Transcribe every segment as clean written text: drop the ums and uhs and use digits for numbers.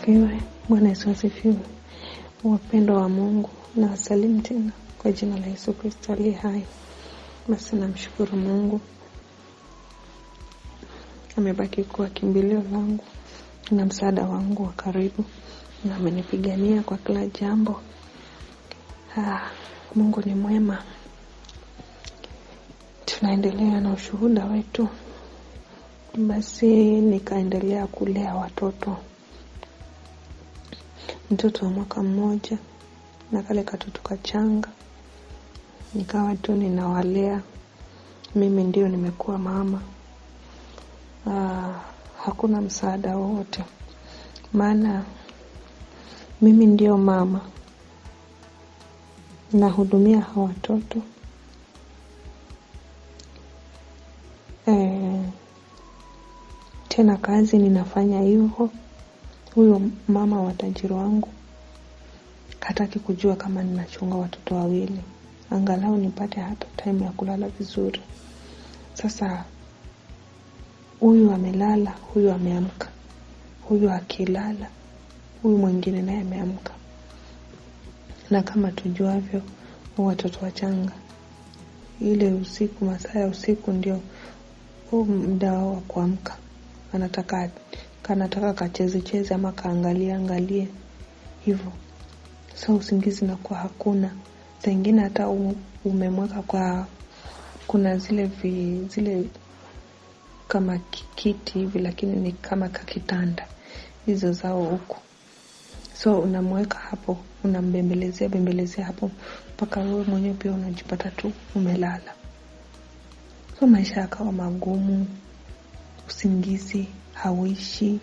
asifiwe. Bwana Yesu asifiwe. Wapendo wa Mungu, na wasalimu tena kwa jina la Yesu Kristo aliye hai. Basi namshukuru Mungu. Amebaki kuwa kimbilio langu na msaada wangu wa karibu, na amenipigania kwa kila jambo. Mungu ni mwema. Tunaendelea na ushuhuda wetu. Basi nikaendelea kulea watoto. Mtoto wa mwaka mmoja na kale katoto kachanga. Nikawa tu ninawalea. Mimi ndio nimekuwa mama. Hakuna msaada wowote. Maana mimi ndio mama. Nahudumia hawa watoto. Tena kazi ninafanya hivyo. Huyo mama wa tajiri wangu hataki kujua kama ninachunga watoto wawili. Angalau nipate hata time ya kulala vizuri. Sasa huyu amelala, huyu ameamka. Huyu akilala, huyu mwingine naye ameamka. Na kama tujuavyo, watoto wachanga, ile usiku, masaa ya usiku ndio muda wa kuamka. Anataka kacheze ama kaangalie hivyo. So usingizi unakuwa hakuna. Saa nyingine hata umemweka kwa kuna zile kama kiti hivi, lakini ni kama kakitanda hizo zao huku. So unamweka hapo, unambembelezea hapo mpaka wewe mwenyewe pia unajipata tu umelala. So maisha yakawa magumu. Usingizi hauishi,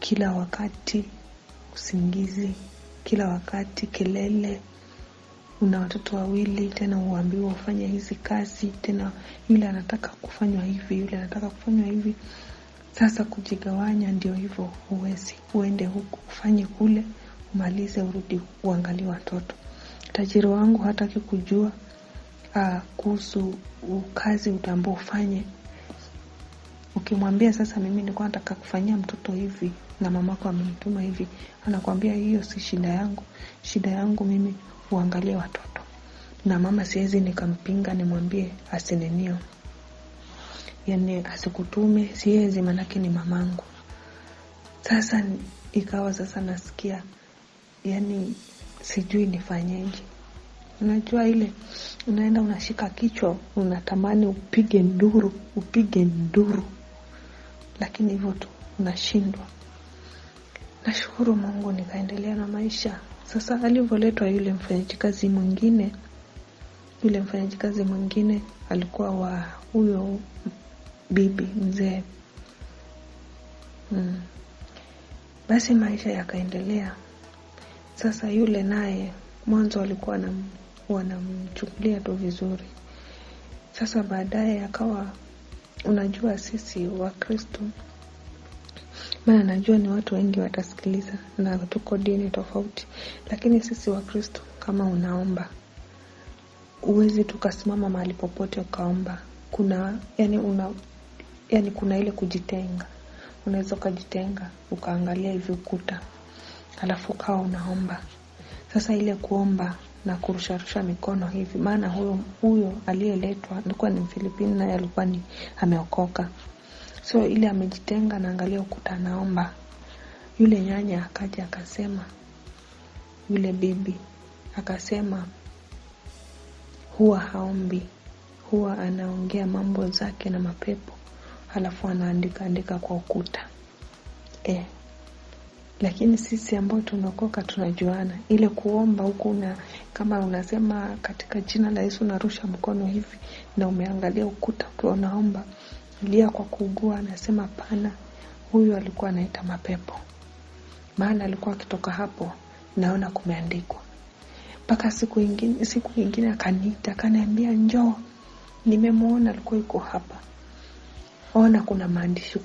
kila wakati usingizi, kila wakati kelele. Una watoto wawili, tena uambiwa ufanye hizi kazi, tena yule anataka kufanywa hivi, yule anataka kufanywa hivi. Sasa kujigawanya ndio hivyo, huwezi. Uende huku, ufanye kule, umalize, urudi uangalie watoto. Tajiri wangu hataki kujua kuhusu kazi utambao ufanye. Ukimwambia sasa mimi nilikuwa nataka kufanyia mtoto hivi na mamako amenituma hivi, anakuambia hiyo si shida yangu. Shida yangu mimi uangalie watoto. Na mama siwezi nikampinga nimwambie asinenio. Yaani asikutume, siwezi, manake ni mamangu. Sasa ikawa sasa nasikia, yaani sijui nifanyeje. Unajua ile unaenda unashika kichwa, unatamani upige nduru. Lakini hivyo tu unashindwa. Nashukuru Mungu, nikaendelea na maisha. Sasa alivyoletwa yule mfanyakazi mwingine, alikuwa wa huyo bibi mzee. Basi maisha yakaendelea. Sasa yule naye mwanzo alikuwa wanamchukulia tu vizuri. Sasa baadaye akawa, unajua sisi wa Kristo, maana najua ni watu wengi watasikiliza na tuko dini tofauti, lakini sisi wa Kristo kama unaomba, uwezi tukasimama mahali popote ukaomba. Kuna kuna ile kujitenga. Unaweza kujitenga ukaangalia hivi ukuta, alafu kawa unaomba. Sasa ile kuomba na kurusharusha mikono hivi, maana huyo aliyeletwa alikuwa ni Mfilipino na alikuwa ni ameokoka. So ile amejitenga na angalia ukuta anaomba. Yule nyanya akaja akasema, yule bibi akasema huwa haombi, huwa anaongea mambo zake na mapepo, halafu anaandika kwa ukuta. Lakini sisi ambao tunaokoka tunajuana. Ile kuomba huku kama unasema katika jina la Yesu narusha mkono hivi na umeangalia ukuta ukiwa unaomba, lia kwa kuugua, anasema pana, huyu alikuwa anaita mapepo. Maana alikuwa akitoka hapo naona kumeandikwa. Mpaka siku nyingine akaniita, akaniambia njoo, nimemuona alikuwa yuko hapa. Ona kuna maandishi.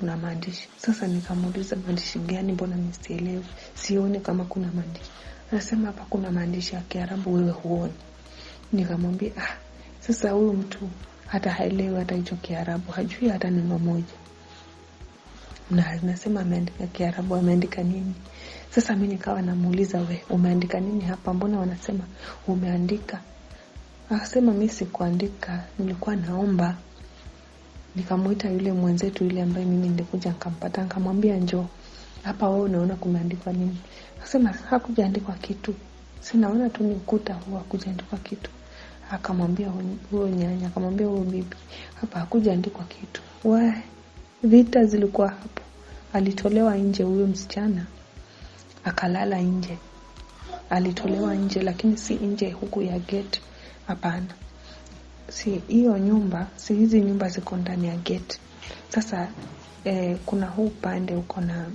Sasa nikamuuliza maandishi gani, mbona nisielewi? Sioni kama kuna maandishi. Anasema hapa kuna maandishi ya Kiarabu, wewe huoni. Nikamwambia sasa huyu mtu hata haelewi hata hicho Kiarabu, hajui hata neno moja. na nasema ameandika Kiarabu, ameandika nini? Sasa mimi nikawa namuuliza, we umeandika nini hapa, mbona wanasema umeandika? Akasema mimi sikuandika, nilikuwa naomba. Nikamuita yule mwenzetu yule ambaye mimi nilikuja nikampata, nikamwambia njoo hapa, wewe unaona kumeandikwa nini? Akasema hakujaandikwa kitu, sinaona tu ni ukuta huo, hakujaandikwa kitu. Akamwambia huyo nyanya, akamwambia huyo bibi, hapa hakujaandikwa kitu. Vita zilikuwa hapo. Alitolewa nje huyo msichana, akalala nje. Alitolewa nje, lakini si nje huku ya gate, hapana. Si hiyo nyumba, si hizi nyumba ziko ndani ya gate. Sasa kuna huu pande uko na,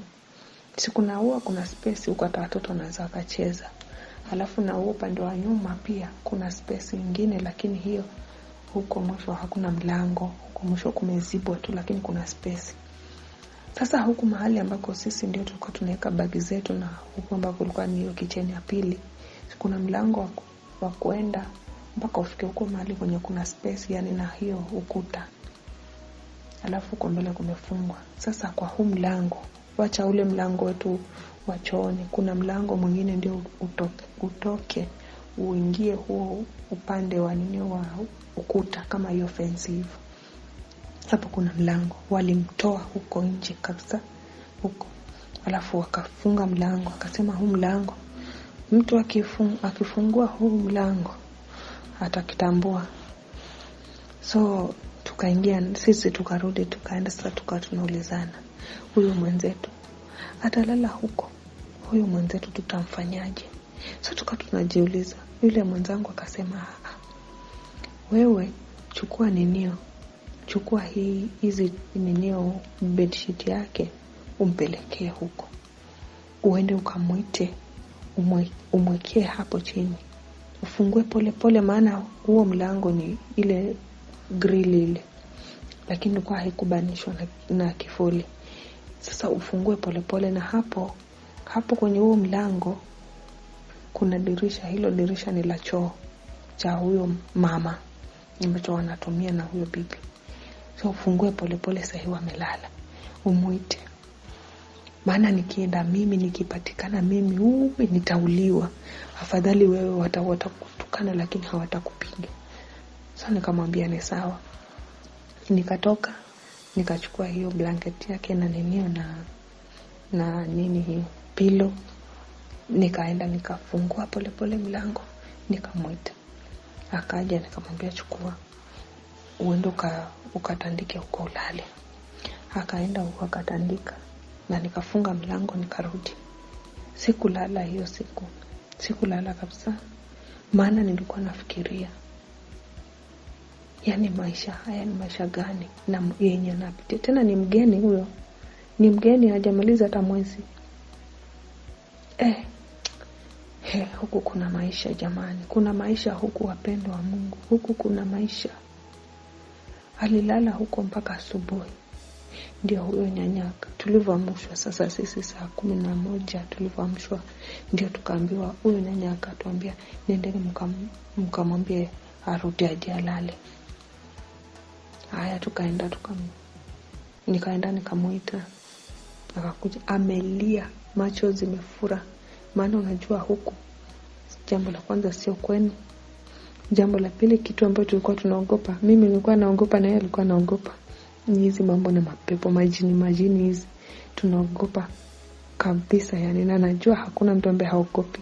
si kuna huo kuna space huko hata watoto wanaweza kucheza. Alafu na huo pande wa nyuma pia kuna space nyingine, lakini hiyo huko mwisho hakuna mlango, huko mwisho kumezibwa tu, lakini kuna space. Sasa huku mahali ambako sisi ndio tulikuwa tunaweka bagi zetu, na huko ambako kulikuwa ni hiyo kitchen ya pili, kuna mlango wa kuenda mpaka ufike huko mahali kwenye kuna space, yani na hiyo ukuta. Alafu huko mbele kumefungwa. Sasa kwa huu mlango, wacha ule mlango wetu wa chooni, kuna mlango mwingine ndio utoke uingie huo upande wa nini wa ukuta kama hiyo fence hivyo. Hapo kuna mlango, walimtoa huko nje kabisa huko. Alafu wakafunga mlango, akasema huu mlango mtu akifungua huu mlango atakitambua. So tukaingia sisi, tukarudi, tukaenda. Sasa tunaulizana, huyu mwenzetu atalala huko, huyu mwenzetu tutamfanyaje? So tunajiuliza. Yule mwenzangu akasema, wewe chukua ninio, chukua hizi ninio bedsheet yake, umpelekee huko, uende ukamuite, umwekee hapo chini, ufungue pole pole, maana huo mlango ni ile grill ile, lakini kwa haikubanishwa na kifuli. Sasa ufungue pole pole, na hapo kwenye huo mlango kuna dirisha. Hilo dirisha ni la choo cha huyo mama ambacho wanatumia na huyo bibi. So ufungue pole pole, sahi wamelala, umuite. Maana nikienda mimi, nikipatikana mimi nitauliwa. Afadhali wewe watakutukana lakini hawatakupiga. Sasa nikamwambia ni sawa. Nikatoka, nikachukua hiyo blanket yake na ninio na nini hiyo pillow. Nikaenda nikafungua pole pole mlango, nikamuita. Akaja, nikamwambia chukua, uende ukatandike huko ulale. Akaenda huko akatandika, na nikafunga mlango nikarudi. Sikulala hiyo siku. Sikulala kabisa. Maana nilikuwa nafikiria, yani maisha haya ni maisha gani na yenye napitia. Tena ni mgeni huyo. Ni mgeni, hajamaliza hata mwezi. Huku kuna maisha jamani. Kuna maisha huku, wapendwa wa Mungu. Huku kuna maisha. Alilala huko mpaka asubuhi. Ndio huyo nyanyaka tulivyoamshwa. Sasa sisi saa 11 tulivyoamshwa, ndio tukaambiwa, huyo nyanyaka tuambia, nendeni mkamwambie arudi aje alale. Haya, nikaenda nikamuita. Akakuja amelia, macho zimefura. Maana unajua huku, jambo la kwanza sio kwenu. Jambo la pili, kitu ambacho tulikuwa tunaogopa, mimi nilikuwa naogopa na yeye alikuwa anaogopa, ni hizi mambo na mapepo, majini hizi. Tunaogopa kabisa yani, na najua hakuna mtu ambaye haogopi.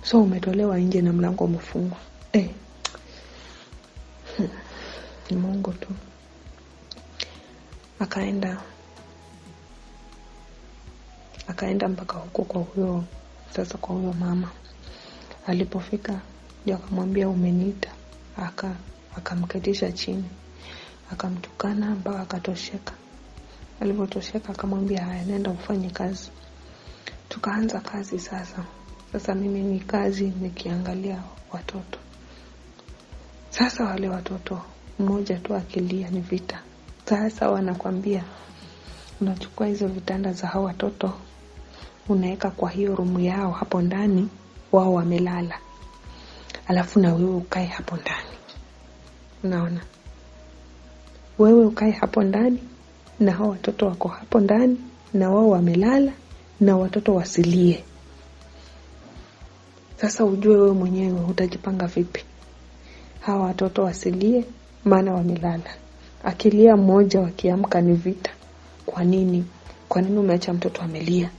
So umetolewa nje na mlango umefungwa. Ni Mungu tu. Akaenda mpaka huko kwa huyo mama. Alipofika ndio akamwambia, umeniita. Akamketisha chini, akamtukana mpaka akatosheka. Alipotosheka akamwambia, haya, nenda ufanye kazi. Tukaanza kazi sasa. Sasa mimi ni kazi nikiangalia watoto. Sasa wale watoto, mmoja tu akilia ni vita. Sasa wanakwambia, unachukua hizo vitanda za hao watoto, unaweka kwa hiyo rumu yao hapo ndani, wao wamelala. Alafu na wewe ukae hapo ndani. Unaona? Wewe ukae hapo ndani na hao watoto wako hapo ndani, na wao wamelala na watoto wasilie. Sasa ujue wewe mwenyewe utajipanga vipi? Hawa watoto wasilie maana wamelala. Akilia mmoja wakiamka ni vita. Kwa nini? Kwa nini umeacha mtoto amelia?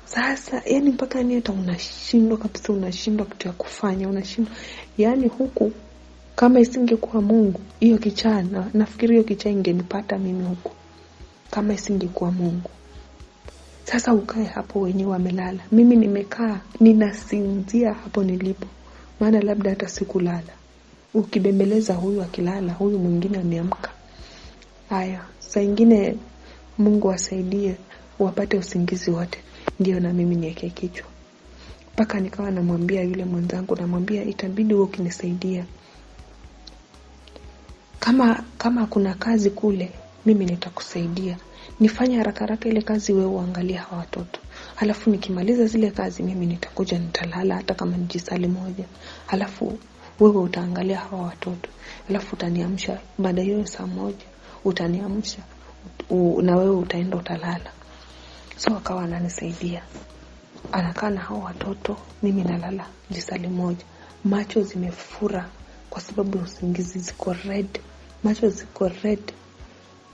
Sasa yani mpaka ni hata unashindwa kabisa, unashindwa kitu ya kufanya, unashindwa. Yani huku kama isingekuwa Mungu, hiyo kichaa nafikiri hiyo kichaa ingenipata mimi huku. Kama isingekuwa Mungu. Sasa ukae hapo wenyewe wamelala. Mimi nimekaa ninasinzia hapo nilipo. Maana labda hata sikulala. Ukibembeleza huyu akilala, huyu mwingine ameamka. Haya, saa nyingine Mungu asaidie wapate usingizi wote. Ndio na mimi niweke kichwa. Paka nikawa namwambia yule mwenzangu, namwambia itabidi wewe ukinisaidia. Kama kuna kazi kule, mimi nitakusaidia. Nifanye haraka ile kazi, wewe uangalie hawa watoto. Halafu nikimaliza zile kazi mimi nitakuja nitalala hata kama ni jisali moja. Halafu wewe utaangalia hawa watoto. Halafu utaniamsha baada ya saa moja, utaniamsha na wewe utaenda utalala. So akawa ananisaidia. Anakaa na hao watoto, mimi nalala jisali moja. Macho zimefura kwa sababu usingizi ziko red. Macho ziko red.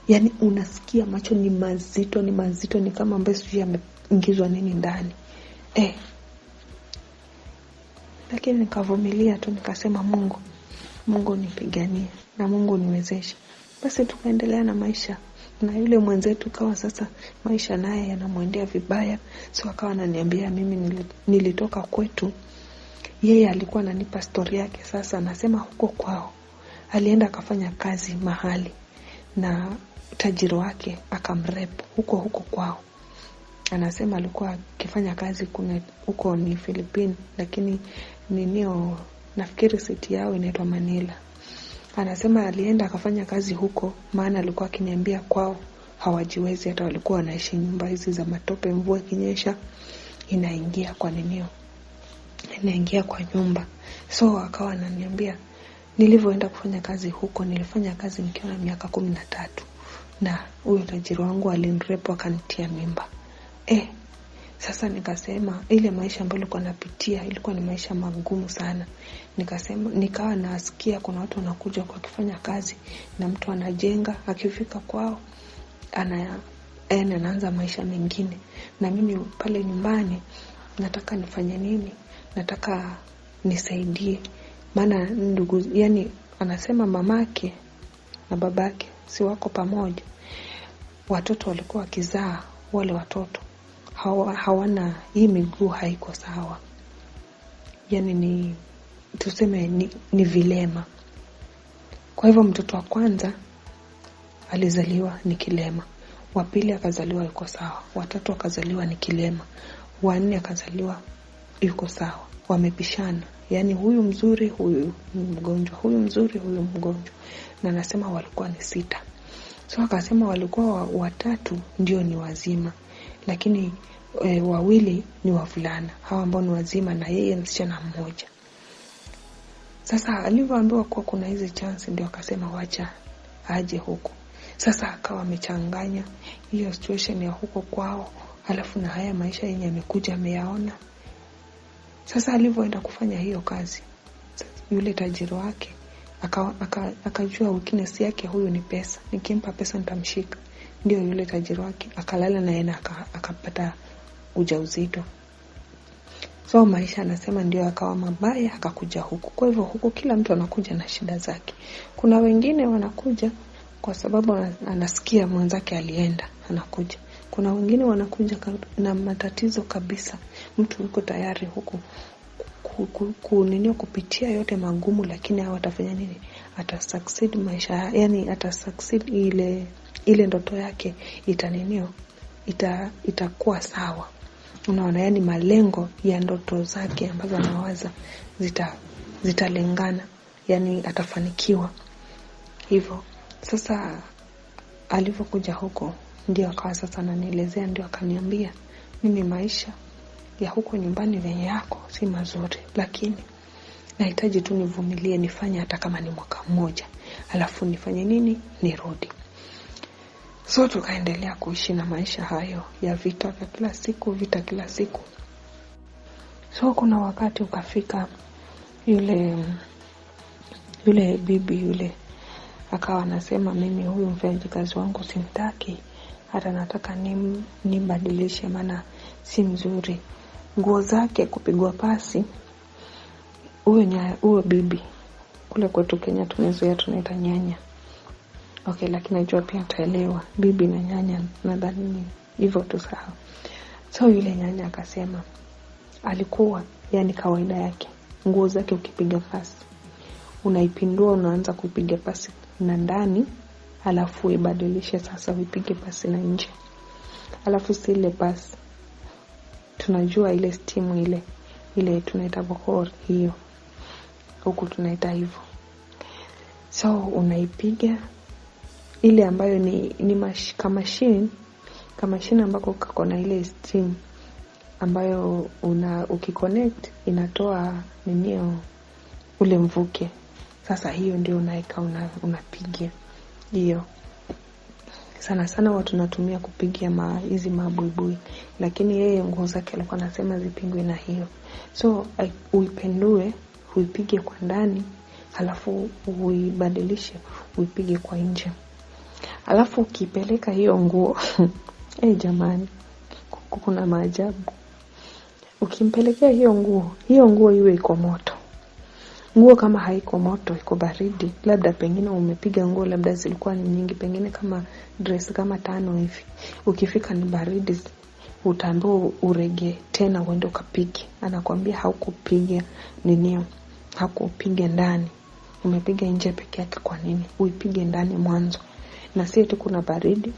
Yani unasikia macho ni mazito ni kama ambaye sijui yameingizwa nini ndani. Lakini nikavumilia tu, nikasema Mungu nipiganie na Mungu niwezeshe. Basi tukaendelea na maisha. Na yule mwenzetu kawa sasa maisha naye yanamwendea vibaya. So akawa ananiambia mimi nilitoka kwetu. Yeye alikuwa ananipa story yake. Sasa anasema huko kwao alienda akafanya kazi mahali na tajiri wake akamrep huko kwao. Anasema alikuwa akifanya kazi kuna huko ni Philippines, lakini ninio nafikiri city yao inaitwa Manila. Anasema alienda akafanya kazi huko maana alikuwa akiniambia kwao hawajiwezi, hata walikuwa wanaishi nyumba hizi za matope, mvua ikinyesha inaingia kwa ninio, inaingia kwa nyumba. So akawa ananiambia nilivyoenda kufanya kazi huko, nilifanya kazi nikiwa na miaka 13 na huyo tajiri wangu alinirep akanitia mimba. Sasa nikasema ile maisha ambayo nilikuwa napitia ilikuwa ni maisha magumu sana. Nikasema nikawa nasikia kuna watu wanakuja kwa kufanya kazi na mtu anajenga, akifika kwao anaanza maisha mengine. Na mimi pale nyumbani nataka nifanye nini? Nataka nisaidie. Maana ndugu, yani anasema mamake na babake si wako pamoja. Watoto walikuwa wakizaa, wale watoto hawana hii miguu haiko sawa. Yani ni tuseme ni vilema. Kwa hivyo mtoto wa kwanza alizaliwa ni kilema. Wa pili akazaliwa yuko sawa. Wa tatu akazaliwa ni kilema. Wa nne akazaliwa yuko sawa. Wamepishana. Yani huyu mzuri, huyu mgonjwa, huyu mzuri, huyu mgonjwa. Na nasema walikuwa ni 6. So akasema walikuwa watatu ndio ni wazima. Lakini 2 ni wavulana. Hawa ambao ni wazima na yeye msichana mmoja. Sasa alivyoambiwa kuwa kuna hizi chance ndio akasema wacha aje huko. Sasa akawa amechanganya hiyo situation ya huko kwao, halafu na haya maisha yenye amekuja ameyaona. Sasa alivyoenda kufanya hiyo kazi, yule tajiri wake akajua weakness yake huyu ni pesa. Nikimpa pesa nitamshika. Ndio yule tajiri wake akalala na yeye akapata ujauzito. So maisha anasema ndio akawa mabaya, akakuja huku. Kwa hivyo huku kila mtu anakuja na shida zake. Kuna wengine wanakuja kwa sababu anasikia mwenzake alienda, anakuja. Kuna wengine wanakuja na matatizo kabisa. Mtu yuko tayari huku kupitia yote magumu, lakini hawatafanya nini? Atasucceed maisha, yani atasucceed ile ndoto yake itakuwa sawa. Unaona, yani malengo ya ndoto zake ambazo anawaza zitalengana, yani atafanikiwa. Hivyo sasa alipokuja huko ndio akawa sasa ananielezea, ndio akaniambia mimi maisha ya huko nyumbani venye yako si mazuri, lakini nahitaji tu nivumilie, nifanye hata kama ni mwaka mmoja, alafu nifanye nini, nirudi. So tukaendelea kuishi na maisha hayo ya vita kila siku. So kuna wakati ukafika yule bibi yule akawa anasema mimi huyu mfanyikazi wangu simtaki, hata nataka nibadilishe maana si mzuri. Nguo zake kupigwa pasi. Huyo bibi kule kwetu Kenya tumezoea tunaita nyanya. Okay, lakini najua pia utaelewa bibi na nyanya nadhani ni hivyo tu sawa. So yule nyanya akasema alikuwa yani kawaida yake, nguo zake ukipiga pasi unaipindua, unaanza kupiga pasi na ndani, alafu ibadilishe sasa uipige pasi na nje. Alafu si ile pasi tunajua ile steam ile tunaita bokor, hiyo huku tunaita hivyo. So unaipiga ile ambayo ni kama machine ambako kako na ile steam ambayo ukiconnect inatoa ule mvuke. Sasa hiyo ndio unaika unapigia hiyo. Sana watu natumia kupigia hizi mabuibui, lakini yeye nguo zake alikuwa anasema zipigwe na hiyo. So uipendue, uipige kwa ndani, halafu uibadilishe uipige kwa nje. Alafu ukipeleka hiyo nguo jamani, kuna maajabu. Ukimpelekea hiyo nguo iwe iko moto. Nguo kama haiko moto, iko baridi, labda pengine umepiga nguo labda zilikuwa ni nyingi, pengine kama dress kama 5 hivi. Ukifika ni baridi, utaambiwa urege tena uende ukapige. Anakuambia haukupiga hakupiga ndani, umepiga nje peke yake. Kwa nini? Uipige ndani mwanzo. Na si eti kuna baridi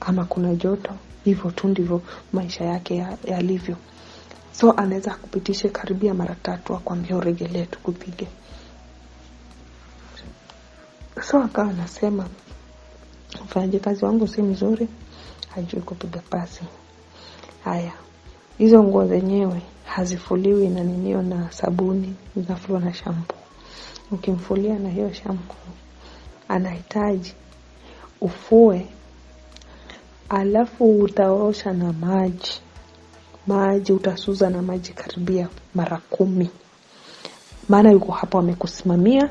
ama kuna joto, hivyo tu ndivyo maisha yake yalivyo. So anaweza kupitisha karibia mara 3 akwambia uregelee tukupige. So akawa anasema mfanyikazi wangu si mzuri, hajui kupiga pasi. Haya, hizo nguo zenyewe hazifuliwi na na sabuni, zinafuliwa na shampoo. Ukimfulia na hiyo shampoo anahitaji ufue, alafu utaosha na maji utasuza na maji karibia mara 10. Maana yuko hapo amekusimamia,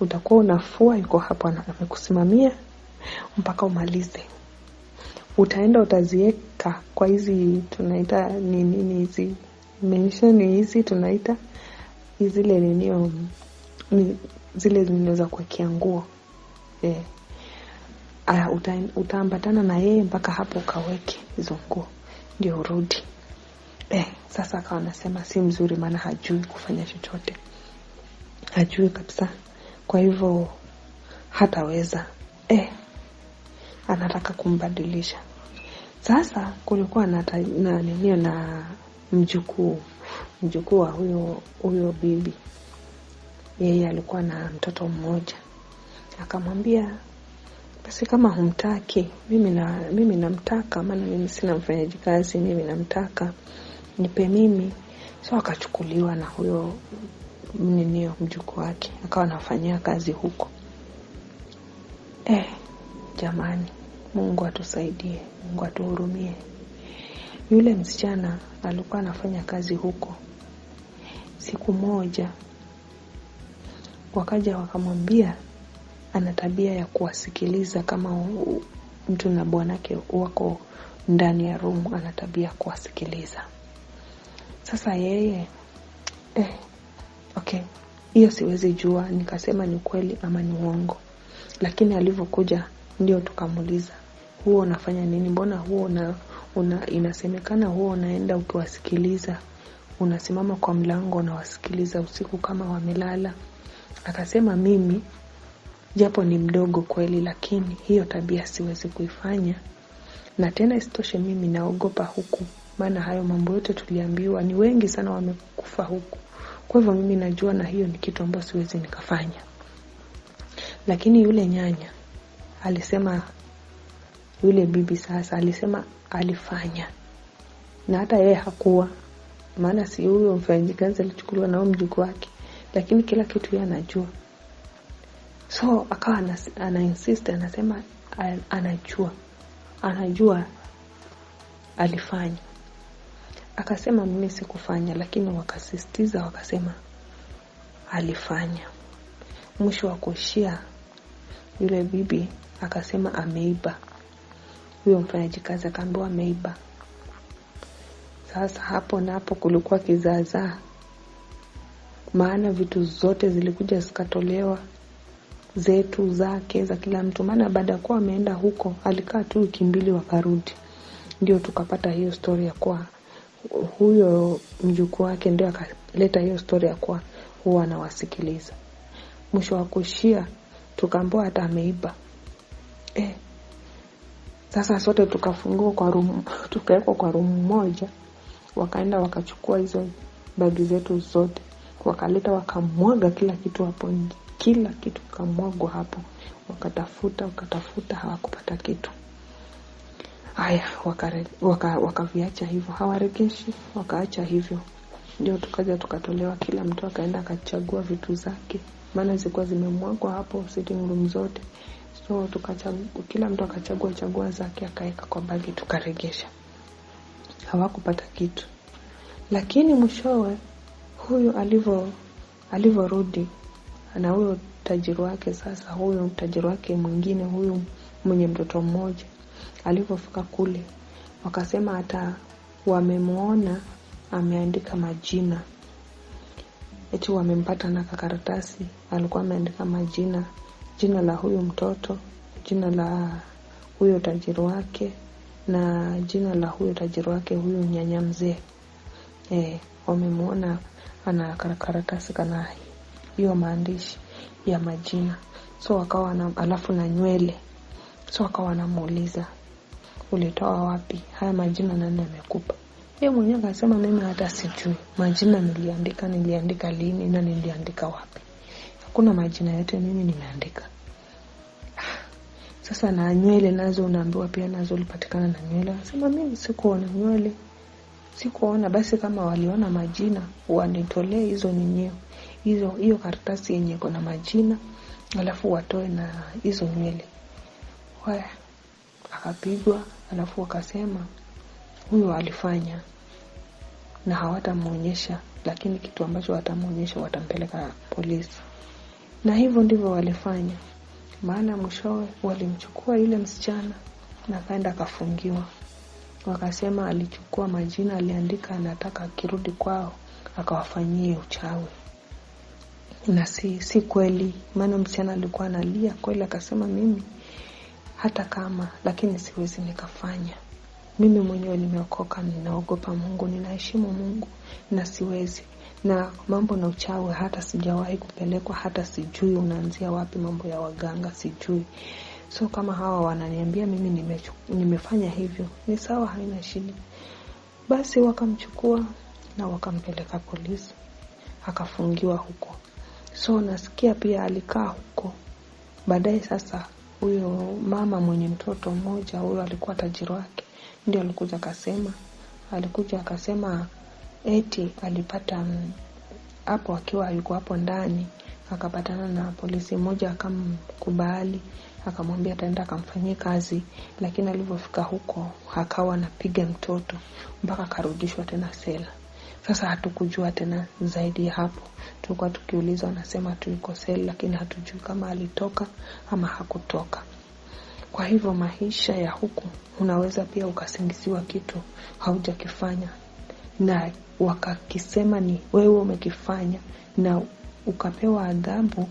utakuwa unafua yuko hapo amekusimamia mpaka umalize. Utaenda utazieka kwa hizi tunaita hizi mention hizi tunaita zile zile zinaweza kuwekea nguo. Utaambatana na yeye mpaka hapo ukaweke hizo nguo ndio urudi. Sasa akawa anasema si mzuri maana hajui kufanya chochote. Hajui kabisa. Kwa hivyo hataweza. Anataka kumbadilisha. Sasa kulikuwa na mjukuu wa huyo bibi. Yeye alikuwa na mtoto mmoja. Akamwambia basi kama humtaki, mimi namtaka, maana mimi sina mfanyakazi, mimi namtaka, nipe mimi. So akachukuliwa na huyo mjukuu wake, akawa anafanyia kazi huko. Jamani, Mungu atusaidie, Mungu atuhurumie. Yule msichana alikuwa anafanya kazi huko. Siku moja wakaja wakamwambia ana tabia ya kuwasikiliza kama mtu na bwanake wako ndani ya room, ana tabia kuwasikiliza. Sasa yeye okay, hiyo siwezi jua nikasema ni kweli ama ni uongo. Lakini alivyokuja ndio tukamuuliza, huo unafanya nini? Mbona huo inasemekana huo unaenda ukiwasikiliza, unasimama kwa mlango unawasikiliza usiku kama wamelala. Akasema mimi japo ni mdogo kweli, lakini hiyo tabia siwezi kuifanya. Na tena isitoshe mimi naogopa huku, maana hayo mambo yote tuliambiwa ni wengi sana wamekufa huku. Kwa hivyo mimi najua na hiyo ni kitu ambacho siwezi nikafanya. Lakini yule nyanya alisema, yule bibi sasa alisema alifanya. Na hata yeye hakuwa, maana si huyo mfanyikazi alichukuliwa na mjukuu wake, lakini kila kitu yeye anajua. So akawa ana insist, anasema anajua anajua alifanya. Akasema mimi sikufanya, lakini wakasisitiza wakasema alifanya. Mwisho wa kuishia yule bibi akasema ameiba. Huyo mfanyakazi akaambiwa ameiba. Sasa hapo na hapo kulikuwa kizaazaa. Maana vitu zote zilikuja zikatolewa, zetu, zake, za kila mtu. Maana baada ya kuwa ameenda huko alikaa tu wiki 2 wakarudi. Ndio tukapata hiyo story ya kwa huyo mjukuu wake ndio akaleta hiyo story ya kwa huwa anawasikiliza. Mwisho wa kuishia tukaambiwa hata ameiba. Sasa sote tukafungua kwa room, tukawekwa kwa room moja. Wakaenda wakachukua hizo bagi zetu zote, wakaleta wakamwaga kila kitu hapo nje. Kila kitu kamwagwa hapo. Wakatafuta hawakupata kitu. Haya, wakaviacha hivyo, hawarekeshi, wakaacha hivyo. Ndio tukaja tukatolewa, kila mtu akaenda akachagua vitu zake. Maana zilikuwa zimemwagwa hapo sitting room zote. So tukachagua, kila mtu akachagua zake akaeka kwa bagi, tukaregesha. Hawakupata kitu. Lakini mwishowe huyo alivorudi na huyo tajiri wake, sasa huyo tajiri wake mwingine, huyo mwenye mtoto mmoja, alipofika kule wakasema hata wamemuona ameandika majina. Eti wamempata na karatasi alikuwa ameandika majina, jina la huyo mtoto, jina la huyo tajiri wake na jina la huyo tajiri wake, huyo nyanya mzee. Wamemuona ana karatasi kana hiyo maandishi ya majina. So wakawa na alafu na nywele. So wakawa wanamuuliza, ulitoa wapi haya majina, nani amekupa? Yeye mwenyewe akasema mimi hata sijui majina niliandika lini na niliandika wapi. Hakuna majina yote mimi nimeandika. Sasa na nywele nazo unaambiwa pia nazo ulipatikana na nywele. Anasema mimi sikuona nywele. Sikuona. Basi kama waliona majina wanitolee hizo ninyo. Hiyo karatasi yenye iko na majina, alafu watoe na hizo nywele. Haya, akapigwa, alafu wakasema huyo alifanya na hawatamuonyesha, lakini kitu ambacho watamuonyesha watampeleka polisi. Na hivyo ndivyo walifanya. Maana mwishowe walimchukua yule msichana na kaenda akafungiwa. Wakasema alichukua majina, aliandika anataka kirudi kwao akawafanyie uchawi. Na si kweli. Maana msichana alikuwa analia kweli, akasema mimi hata kama, lakini siwezi nikafanya. Mimi mwenyewe nimeokoka, ninaogopa Mungu, ninaheshimu Mungu na siwezi. Na mambo na uchawi hata sijawahi kupelekwa, hata sijui unaanzia wapi mambo ya waganga, sijui. So kama hawa wananiambia mimi nimefanya hivyo, ni sawa, haina shida. Basi wakamchukua na wakampeleka polisi, akafungiwa huko. So nasikia pia alikaa huko. Baadaye sasa huyo mama mwenye mtoto mmoja, huyo alikuwa tajiri wake, ndio alikuja akasema eti alipata hapo akiwa yuko hapo ndani, akapatana na polisi mmoja akamkubali, akamwambia ataenda akamfanyie kazi, lakini alipofika huko akawa anapiga mtoto mpaka karudishwa tena sela. Sasa hatukujua tena zaidi ya hapo. Tulikuwa tukiulizwa, anasema tu yuko sela, lakini hatujui kama alitoka ama hakutoka. Kwa hivyo maisha ya huku unaweza pia ukasingiziwa kitu haujakifanya, na wakakisema ni wewe umekifanya na ukapewa adhabu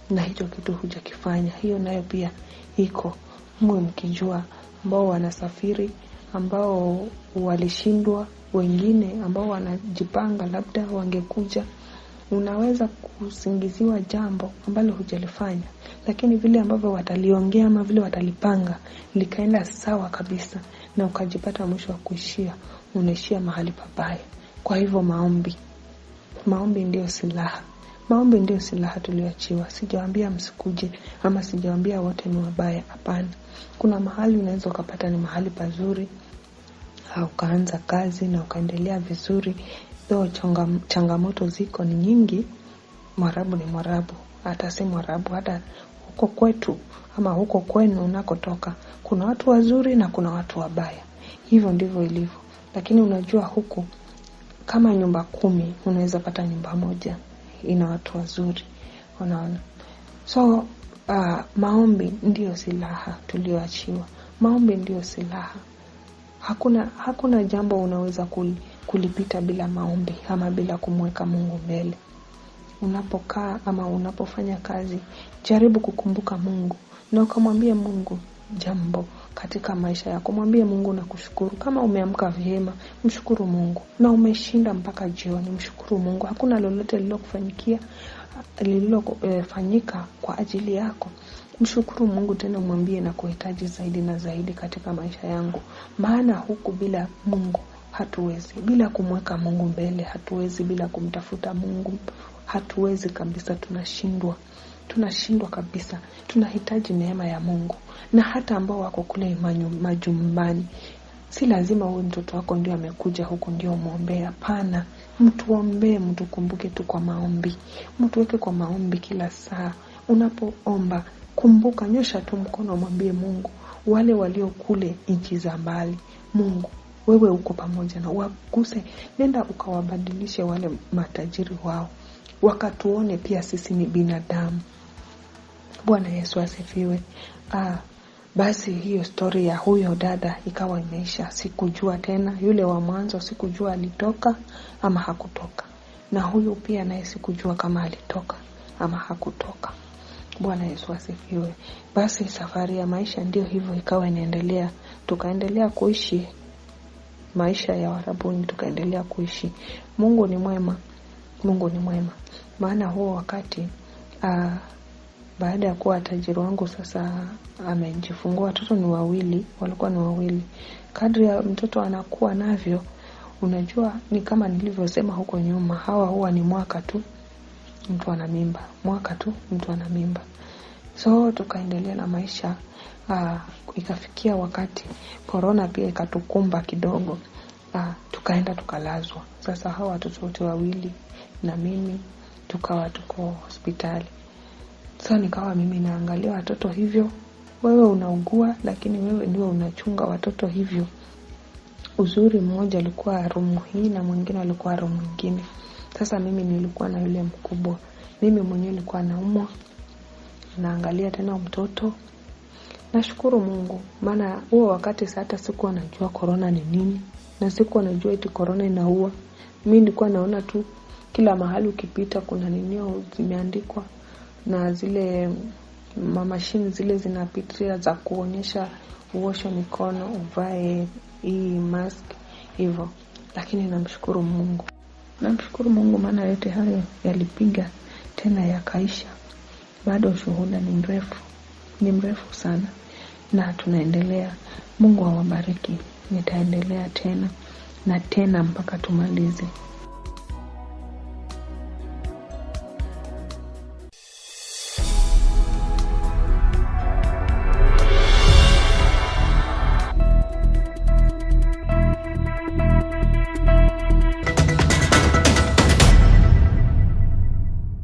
na hicho kitu hujakifanya. Hiyo nayo pia iko. Mwe mkijua ambao wanasafiri, ambao walishindwa, wengine ambao wanajipanga labda wangekuja, unaweza kusingiziwa jambo ambalo hujalifanya, lakini vile ambavyo wataliongea ama vile watalipanga likaenda sawa kabisa, na ukajipata mwisho wa kuishia unaishia mahali pabaya. Kwa hivyo maombi ndio silaha. Maombi ndio silaha tulioachiwa. Sijawaambia msikuje ama sijawaambia wote ni wabaya, hapana. Kuna mahali unaweza ukapata ni mahali pazuri, au kaanza kazi na ukaendelea vizuri. Though changamoto ziko ni nyingi. Mwarabu ni mwarabu, hata si mwarabu, hata huko kwetu ama huko kwenu unakotoka kuna watu wazuri na kuna watu wabaya. Hivyo ndivyo ilivyo. Lakini unajua huku kama nyumba 10 unaweza pata nyumba moja ina watu wazuri. Unaona? So maombi ndio silaha tulioachiwa. Maombi ndio silaha. Hakuna jambo unaweza kulipita bila maombi ama bila kumweka Mungu mbele. Unapokaa ama unapofanya kazi, jaribu kukumbuka Mungu na ukamwambie Mungu jambo katika maisha yako. Mwambie Mungu na kushukuru. Kama umeamka vyema, mshukuru Mungu. Na umeshinda mpaka jioni, mshukuru Mungu. Hakuna lolote lililofanyika kwa ajili yako. Mshukuru Mungu tena mwambie na kuhitaji zaidi na zaidi katika maisha yangu. Maana huku bila Mungu hatuwezi. Bila kumweka Mungu mbele hatuwezi, bila kumtafuta Mungu hatuwezi kabisa, tunashindwa kabisa. Tunahitaji neema ya Mungu. Na hata ambao wako kule majumbani, si lazima uwe mtoto wako ndio amekuja huku ndio muombe. Hapana, mtuombee, mtukumbuke tu kwa maombi. Mtuweke kwa maombi kila saa. Unapoomba, kumbuka, nyosha tu mkono mwambie Mungu. Wale walio kule nchi za mbali, Mungu wewe uko pamoja na waguse, nenda ukawabadilishe wale matajiri wao. Wakatuone pia sisi ni binadamu. Bwana Yesu asifiwe. Basi hiyo story ya huyo dada ikawa imeisha. Sikujua tena yule wa mwanzo, sikujua alitoka ama hakutoka. Na huyu pia naye sikujua kama alitoka ama hakutoka. Bwana Yesu asifiwe. Basi safari ya maisha ndio hivyo ikawa inaendelea. Tukaendelea kuishi maisha ya Warabuni, tukaendelea kuishi. Mungu ni mwema. Mungu ni mwema. Maana huo wakati baada ya kuwa tajiri wangu sasa amejifungua watoto ni 2, walikuwa ni 2. Kadri ya mtoto anakuwa navyo, unajua ni kama nilivyosema huko nyuma, hawa huwa ni mwaka tu mtu ana mimba, mwaka tu mtu ana mimba. So tukaendelea na maisha. Ikafikia wakati corona pia ikatukumba kidogo. Tukaenda tukalazwa. Sasa hawa watoto wote 2 na mimi tukawa tuko hospitali. Sasa nikawa mimi naangalia watoto hivyo. Wewe unaugua lakini wewe ndio unachunga watoto hivyo. Uzuri mmoja alikuwa room hii na mwingine alikuwa room nyingine. Sasa mimi nilikuwa na yule mkubwa. Mimi mwenyewe nilikuwa naumwa. Naangalia tena mtoto. Nashukuru Mungu. Maana huo wakati hata sikuwa najua corona ni nini. Na sikuwa najua eti corona inaua. Mimi nilikuwa naona tu kila mahali ukipita kuna ninio zimeandikwa na zile mashine zile zinapitia za kuonyesha uoshe mikono, uvae hii mask hivyo. Lakini namshukuru Mungu. Namshukuru Mungu maana yote hayo yalipiga tena yakaisha. Bado shuhuda ni mrefu. Ni mrefu sana. Na tunaendelea. Mungu awabariki. Nitaendelea tena na tena mpaka tumalize.